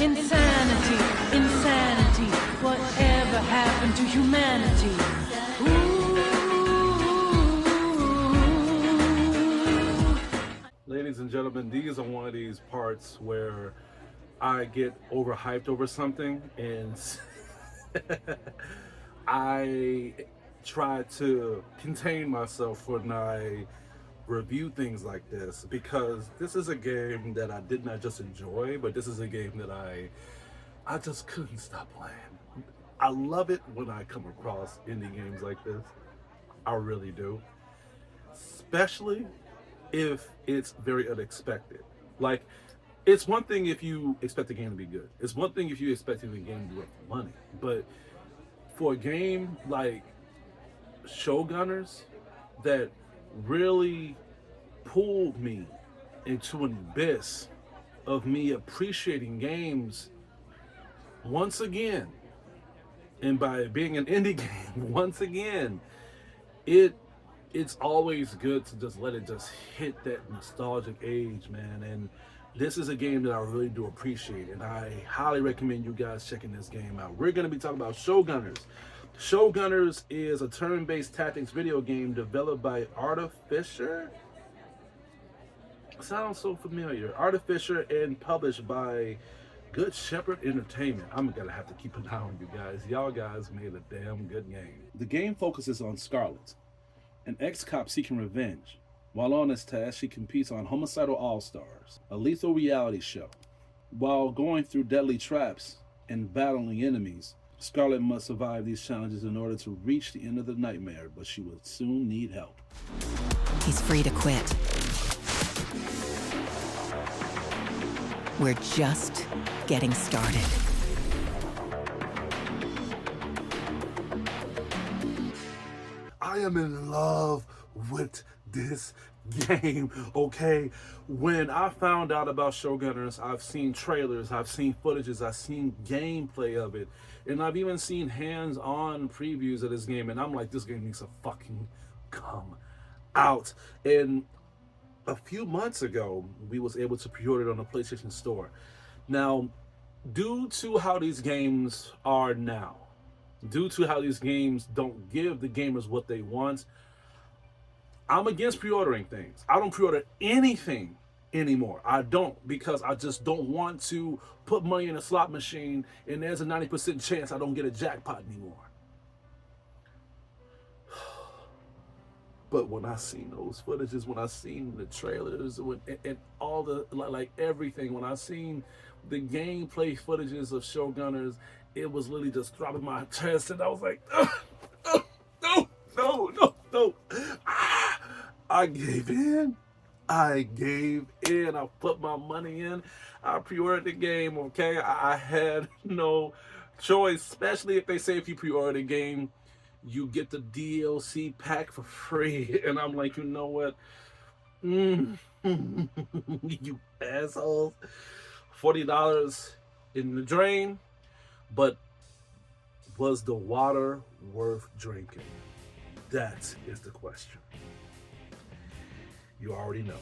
Insanity, insanity, whatever happened to humanity? Ladies and gentlemen, these are one of these parts where I get overhyped over something and I try to contain myself when I review things like this, because this is a game that I did not just enjoy, but this is a game that I just couldn't stop playing. I love it when I come across indie games like this. I really do. Especially if it's very unexpected. Like, it's one thing if you expect the game to be good. It's one thing if you expect the game to be worth money. But for a game like SHOWGUNNERS that really pulled me into an abyss of me appreciating games once again, and by being an indie game once again, it's always good to just let it just hit that nostalgic age, man. And this is a game that I really do appreciate, and I highly recommend you guys checking this game out. We're going to be talking about SHOWGUNNERS. SHOWGUNNERS is a turn-based tactics video game developed by Artificer. Sounds so familiar. Artificer and published by Good Shepherd Entertainment. I'm gonna have to keep an eye on you guys. Y'all guys made a damn good game. The game focuses on Scarlett, an ex-cop seeking revenge. While on this task, she competes on Homicidal All-Stars, a lethal reality show. While going through deadly traps and battling enemies, Scarlett must survive these challenges in order to reach the end of the nightmare, but she will soon need help. He's free to quit. We're just getting started. I am in love with this game, okay? When I found out about SHOWGUNNERS, I've seen trailers, I've seen footages, I've seen gameplay of it, and I've even seen hands-on previews of this game, and I'm like, this game needs to fucking come out. And a few months ago, we was able to pre-order it on the PlayStation Store. Now, due to how these games are now, due to how these games don't give the gamers what they want, I'm against pre-ordering things. I don't pre-order anything anymore. I don't, because I just don't want to put money in a slot machine and there's a 90% chance I don't get a jackpot anymore. But when I seen those footages, when I seen the trailers, and all the, like everything, when I seen the gameplay footages of SHOWGUNNERS, it was literally just dropping my chest, and I was like, no. I gave in. I put my money in. I pre-ordered the game, okay? I had no choice, especially if they say if you pre-order the game, you get the DLC pack for free. And I'm like, you know what? You assholes. $40 in the drain. But was the water worth drinking? That is the question. You already know.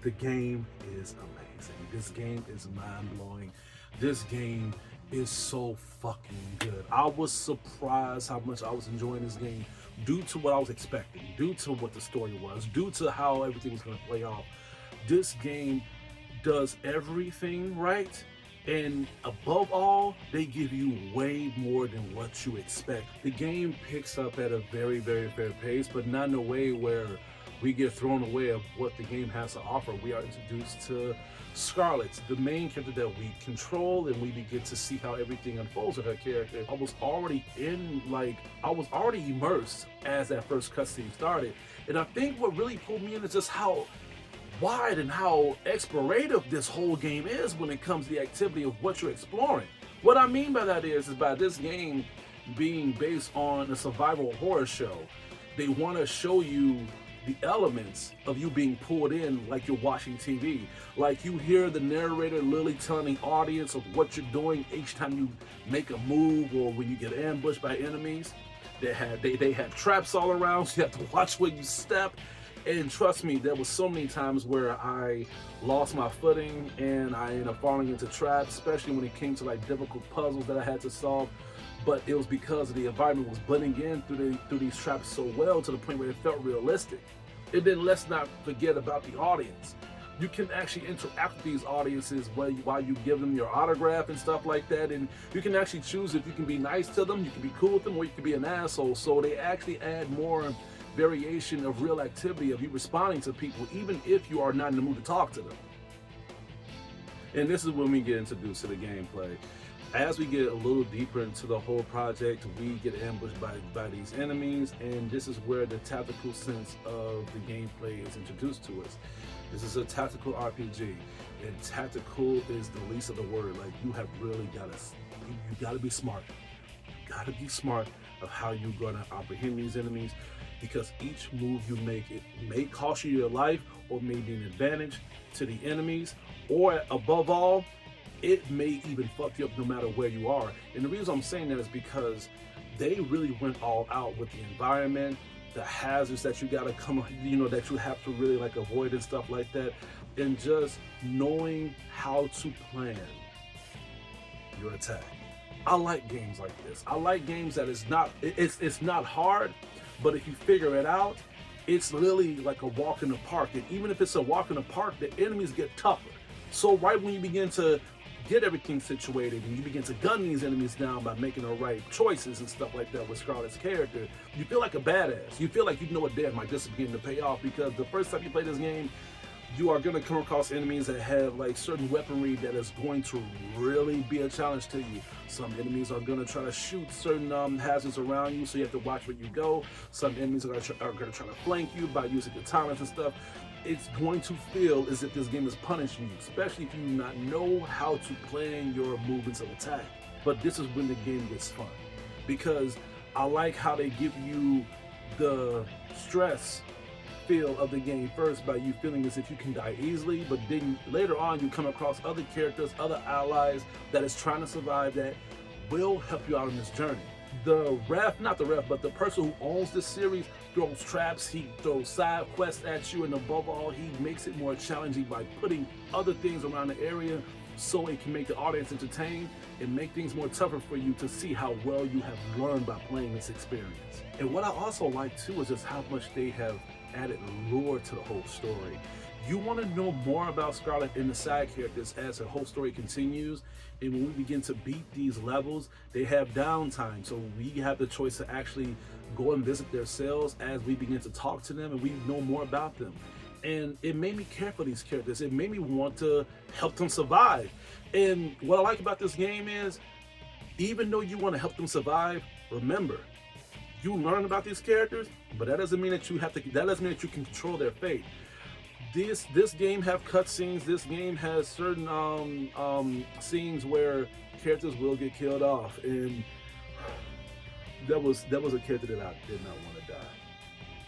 The game is amazing. This game is mind-blowing. This game is so fucking good. I was surprised how much I was enjoying this game due to what I was expecting, due to what the story was, due to how everything was going to play off. This game does everything right, and above all, they give you way more than what you expect. The game picks up at a very, very fair pace, but not in a way where we get thrown away of what the game has to offer. We are introduced to Scarlett, the main character that we control, and we begin to see how everything unfolds with her character. I was already immersed as that first cutscene started. And I think what really pulled me in is just how wide and how explorative this whole game is when it comes to the activity of what you're exploring. What I mean by that is by this game being based on a survival horror show, they want to show you the elements of you being pulled in like you're watching TV. Like you hear the narrator literally telling the audience of what you're doing each time you make a move or when you get ambushed by enemies. They have traps all around, so you have to watch where you step. And trust me, there was so many times where I lost my footing and I ended up falling into traps, especially when it came to like difficult puzzles that I had to solve. But it was because the environment was blending in through these traps so well to the point where it felt realistic. And then let's not forget about the audience. You can actually interact with these audiences while you give them your autograph and stuff like that. And you can actually choose if you can be nice to them, you can be cool with them, or you can be an asshole. So they actually add more variation of real activity of you responding to people, even if you are not in the mood to talk to them. And this is when we get introduced to the gameplay. As we get a little deeper into the whole project, we get ambushed by these enemies, and this is where the tactical sense of the gameplay is introduced to us. This is a tactical RPG, and tactical is the least of the word. Like, you have really you gotta be smart. You gotta be smart of how you're gonna apprehend these enemies, because each move you make, it may cost you your life or may be an advantage to the enemies, or above all, it may even fuck you up no matter where you are. And the reason I'm saying that is because they really went all out with the environment, the hazards that you gotta that you have to really like avoid and stuff like that, and just knowing how to plan your attack. I like games like this. I like games that it's not hard, but if you figure it out, it's literally like a walk in the park. And even if it's a walk in the park, the enemies get tougher. So right when you begin to get everything situated and you begin to gun these enemies down by making the right choices and stuff like that with Scarlett's character, you feel like a badass. You feel like you know what, damn, like this is beginning to pay off, because the first time you play this game, you are going to come across enemies that have like certain weaponry that is going to really be a challenge to you. Some enemies are going to try to shoot certain hazards around you, so you have to watch where you go. Some enemies are going to try to flank you by using katana and stuff. It's going to feel as if this game is punishing you, especially if you do not know how to plan your movements of attack. But this is when the game gets fun, because I like how they give you the stress feel of the game first by you feeling as if you can die easily, but then later on you come across other characters, other allies that is trying to survive, that will help you out on this journey. The person who owns this series throws traps, he throws side quests at you, and above all, he makes it more challenging by putting other things around the area so it can make the audience entertained and make things more tougher for you to see how well you have learned by playing this experience. And what I also like too is just how much they have added lore to the whole story. You want to know more about Scarlett and the side characters as the whole story continues, and when we begin to beat these levels, they have downtime, so we have the choice to actually go and visit their cells as we begin to talk to them and we know more about them. And it made me care for these characters. It made me want to help them survive. And what I like about this game is, even though you want to help them survive, remember, you learn about these characters, but that doesn't mean that you can control their fate. This game have cutscenes. This game has certain scenes where characters will get killed off, and that was a character that I did not want to die.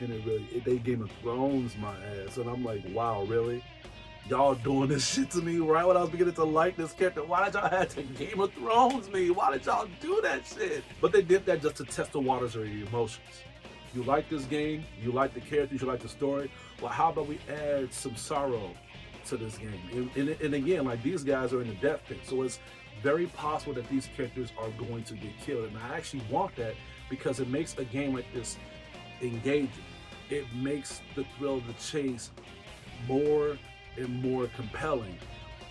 And they Game of Thrones my ass, and I'm like, wow, really? Y'all doing this shit to me right when I was beginning to like this character? Why did y'all have to Game of Thrones me? Why did y'all do that shit? But they did that just to test the waters of your emotions. You like this game, you like the characters, you like the story. Well, how about we add some sorrow to this game? And again, like, these guys are in the death pit, so it's very possible that these characters are going to get killed. And I actually want that because it makes a game like this engaging. It makes the thrill of the chase more and more compelling.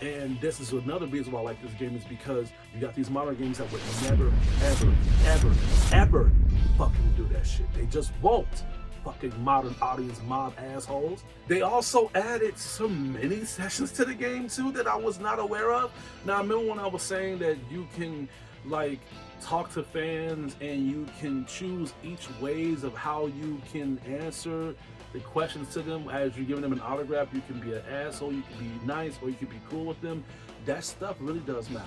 And this is another reason why I like this game, is because you got these modern games that would never, ever, ever, ever fucking do that shit. They just won't. Fucking modern audience mob assholes. They also added some mini sessions to the game too that I was not aware of. Now, I remember when I was saying that you can like talk to fans and you can choose each ways of how you can answer the questions to them as you're giving them an autograph. You can be an asshole, you can be nice, or you can be cool with them. That stuff really does matter.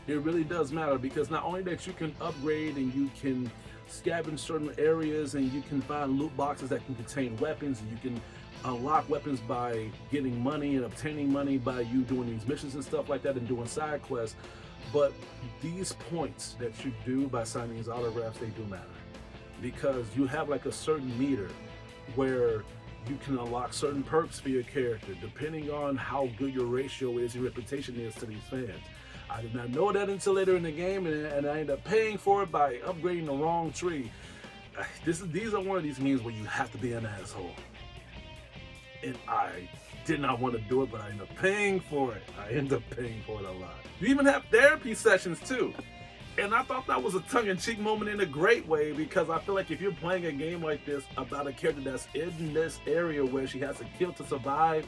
It really does matter, because not only that you can upgrade and you can scavenge certain areas, and you can find loot boxes that can contain weapons, and you can unlock weapons by getting money and obtaining money by you doing these missions and stuff like that and doing side quests. But these points that you do by signing these autographs, they do matter, because you have like a certain meter where you can unlock certain perks for your character depending on how good your ratio is, your reputation is to these fans. I did not know that until later in the game, and I ended up paying for it by upgrading the wrong tree. These are one of these games where you have to be an asshole. And I did not want to do it, but I ended up paying for it. I ended up paying for it a lot. You even have therapy sessions too. And I thought that was a tongue-in-cheek moment in a great way, because I feel like if you're playing a game like this about a character that's in this area where she has to kill to survive,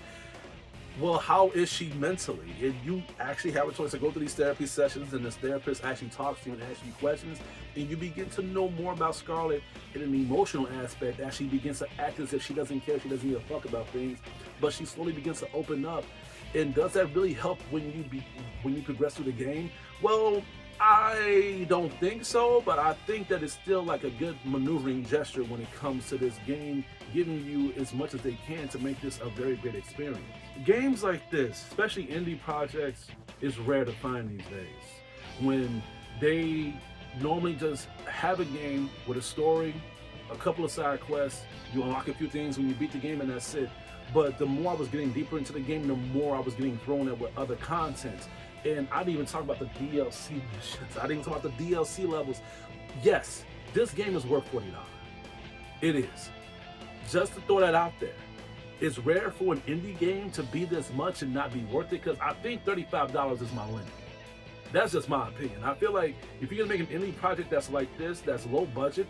well, how is she mentally? And you actually have a choice to go through these therapy sessions, and this therapist actually talks to you and asks you questions, and you begin to know more about Scarlet in an emotional aspect as she begins to act as if she doesn't care, she doesn't give a fuck about things, but she slowly begins to open up. And does that really help when you progress through the game? Well, I don't think so, but I think that it's still like a good maneuvering gesture when it comes to this game, giving you as much as they can to make this a very great experience. Games like this, especially indie projects, is rare to find these days. When they normally just have a game with a story, a couple of side quests, you unlock a few things when you beat the game, and that's it. But the more I was getting deeper into the game, the more I was getting thrown at with other content. And I didn't even talk about the DLC missions. I didn't even talk about the DLC levels. Yes, this game is worth $40. It is. Just to throw that out there. It's rare for an indie game to be this much and not be worth it, because I think $35 is my limit. That's just my opinion. I feel like if you're gonna make an indie project that's like this, that's low budget,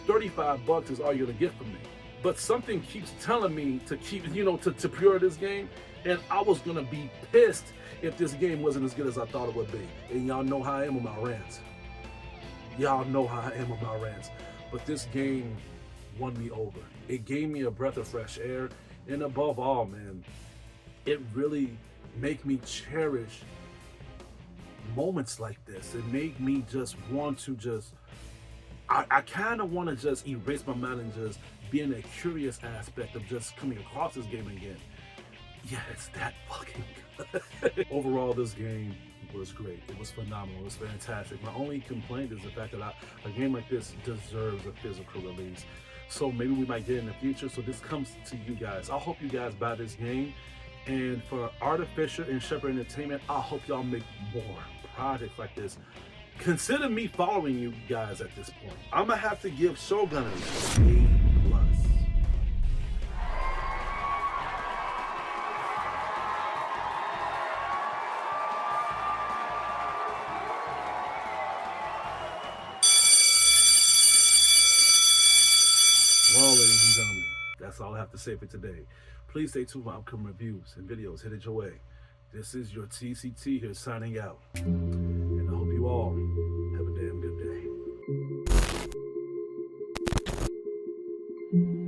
$35 is all you're gonna get from me. But something keeps telling me to keep, to pre-order this game, and I was gonna be pissed if this game wasn't as good as I thought it would be. And y'all know how I am with my rants. Y'all know how I am with my rants. But this game won me over. It gave me a breath of fresh air, and above all, man, it really made me cherish moments like this. It made me just want to I kind of want to just erase my mind and just be in a curious aspect of just coming across this game again. Yeah, it's that fucking good. Overall, this game was great. It was phenomenal. It was fantastic. My only complaint is the fact that a game like this deserves a physical release. So maybe we might get it in the future. So this comes to you guys. I hope you guys buy this game. And for Artificial and Shepherd Entertainment, I hope y'all make more projects like this. Consider me following you guys at this point. I'm gonna have to give SHOWGUNNERS A+. Well, ladies and gentlemen, that's all I have to say for today. Please stay tuned for upcoming reviews and videos headed your way. This is your TCT here signing out. And I hope you all have a damn good day.